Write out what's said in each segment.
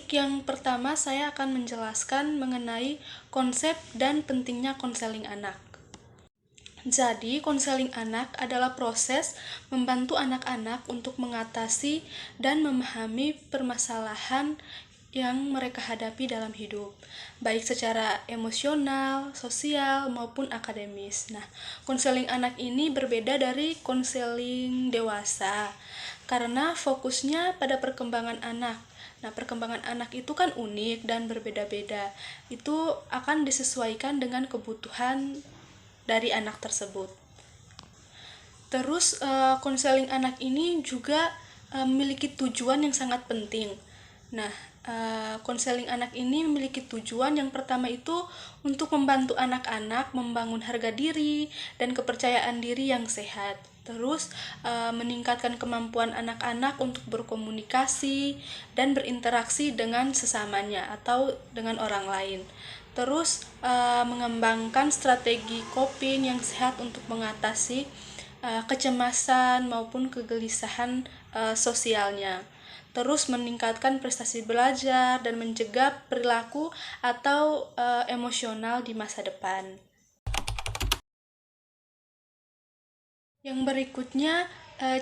Baik, yang pertama saya akan menjelaskan mengenai konsep dan pentingnya konseling anak. Jadi, konseling anak adalah proses membantu anak-anak untuk mengatasi dan memahami permasalahan yang mereka hadapi dalam hidup, baik secara emosional, sosial, maupun akademis. Nah, konseling anak ini berbeda dari konseling dewasa, karena fokusnya pada perkembangan anak. Nah, perkembangan anak itu kan unik dan berbeda-beda. Itu akan disesuaikan dengan kebutuhan dari anak tersebut. Terus konseling anak ini juga memiliki tujuan yang sangat penting. Nah, konseling anak ini memiliki tujuan yang pertama itu untuk membantu anak-anak membangun harga diri dan kepercayaan diri yang sehat. Terus meningkatkan kemampuan anak-anak untuk berkomunikasi dan berinteraksi dengan sesamanya atau dengan orang lain. Terus mengembangkan strategi coping yang sehat untuk mengatasi kecemasan maupun kegelisahan sosialnya. Terus meningkatkan prestasi belajar dan mencegah perilaku atau emosional di masa depan. Yang berikutnya,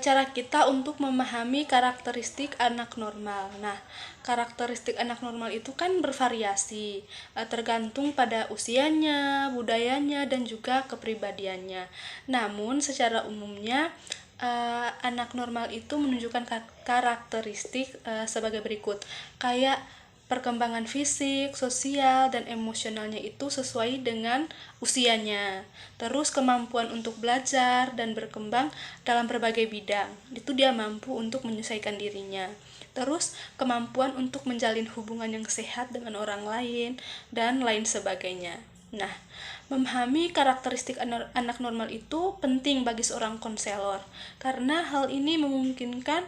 cara kita untuk memahami karakteristik anak normal. Nah, karakteristik anak normal itu kan bervariasi, tergantung pada usianya, budayanya, dan juga kepribadiannya. Namun, secara umumnya, anak normal itu menunjukkan karakteristik sebagai berikut, kayak perkembangan fisik, sosial, dan emosionalnya itu sesuai dengan usianya. Terus kemampuan untuk belajar dan berkembang dalam berbagai bidang. Itu dia mampu untuk menyesuaikan dirinya. Terus kemampuan untuk menjalin hubungan yang sehat dengan orang lain dan lain sebagainya. Nah, memahami karakteristik anak normal itu penting bagi seorang konselor karena hal ini memungkinkan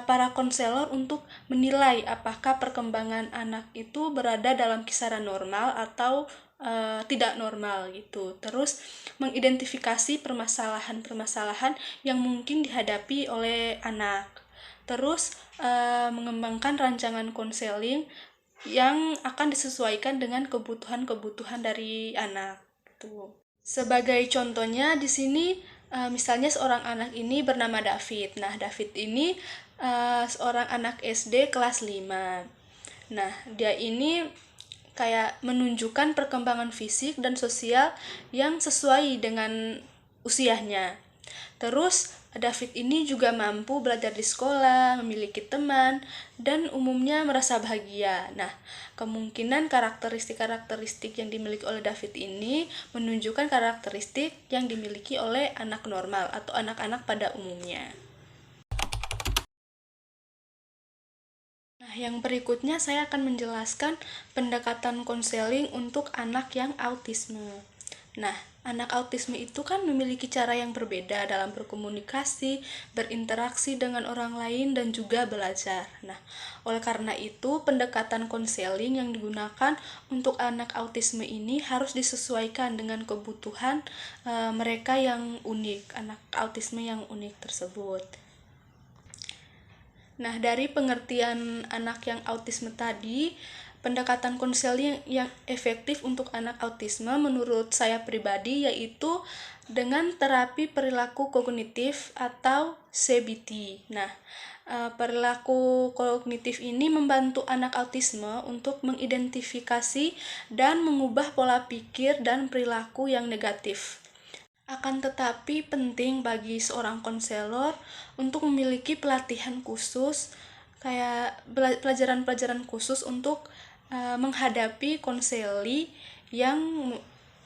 para konselor untuk menilai apakah perkembangan anak itu berada dalam kisaran normal atau tidak normal gitu. Terus mengidentifikasi permasalahan-permasalahan yang mungkin dihadapi oleh anak. Terus mengembangkan rancangan konseling yang akan disesuaikan dengan kebutuhan-kebutuhan dari anak. Gitu. Sebagai contohnya di sini misalnya seorang anak ini bernama David. Nah, David ini seorang anak SD kelas 5. Nah, dia ini kayak menunjukkan perkembangan fisik dan sosial yang sesuai dengan usianya. Terus David ini juga mampu belajar di sekolah, memiliki teman, dan umumnya merasa bahagia. Nah, kemungkinan karakteristik-karakteristik yang dimiliki oleh David ini menunjukkan karakteristik yang dimiliki oleh anak normal atau anak-anak pada umumnya. Nah, yang berikutnya saya akan menjelaskan pendekatan konseling untuk anak yang autisme. Nah, anak autisme itu kan memiliki cara yang berbeda dalam berkomunikasi, berinteraksi dengan orang lain, dan juga belajar. Nah, oleh karena itu, pendekatan konseling yang digunakan untuk anak autisme ini harus disesuaikan dengan kebutuhan mereka yang unik, anak autisme yang unik tersebut. Nah, dari pengertian anak yang autisme tadi, pendekatan konseling yang efektif untuk anak autisme menurut saya pribadi yaitu dengan terapi perilaku kognitif atau CBT. Nah, perilaku kognitif ini membantu anak autisme untuk mengidentifikasi dan mengubah pola pikir dan perilaku yang negatif. Akan tetapi penting bagi seorang konselor untuk memiliki pelatihan khusus, kayak pelajaran-pelajaran khusus untuk menghadapi konseli yang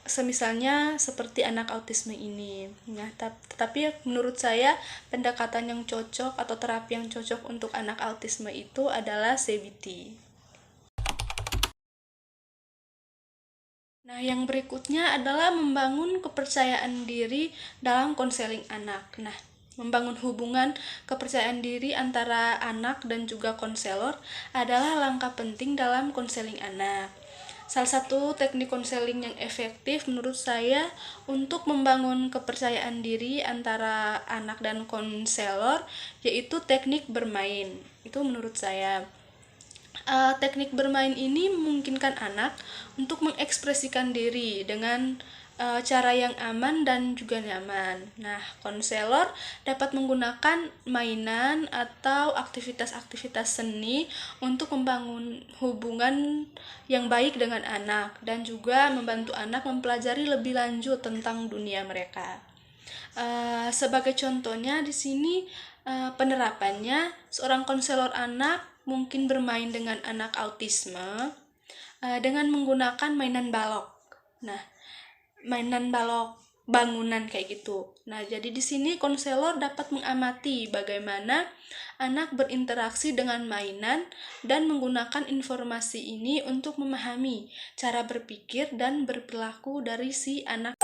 semisalnya seperti anak autisme ini. Nah, tetapi menurut saya pendekatan yang cocok atau terapi yang cocok untuk anak autisme itu adalah CBT. Nah, yang berikutnya adalah membangun kepercayaan diri dalam konseling anak. Nah, membangun hubungan kepercayaan diri antara anak dan juga konselor adalah langkah penting dalam konseling anak. Salah satu teknik konseling yang efektif menurut saya untuk membangun kepercayaan diri antara anak dan konselor yaitu teknik bermain. Itu menurut saya. Teknik bermain ini memungkinkan anak untuk mengekspresikan diri dengan cara yang aman dan juga nyaman. Nah, konselor dapat menggunakan mainan atau aktivitas-aktivitas seni untuk membangun hubungan yang baik dengan anak dan juga membantu anak mempelajari lebih lanjut tentang dunia mereka. Sebagai contohnya di sini penerapannya, seorang konselor anak mungkin bermain dengan anak autisme dengan menggunakan mainan balok. Nah, mainan balok bangunan kayak gitu. Nah, jadi di sini konselor dapat mengamati bagaimana anak berinteraksi dengan mainan dan menggunakan informasi ini untuk memahami cara berpikir dan berperilaku dari si anak.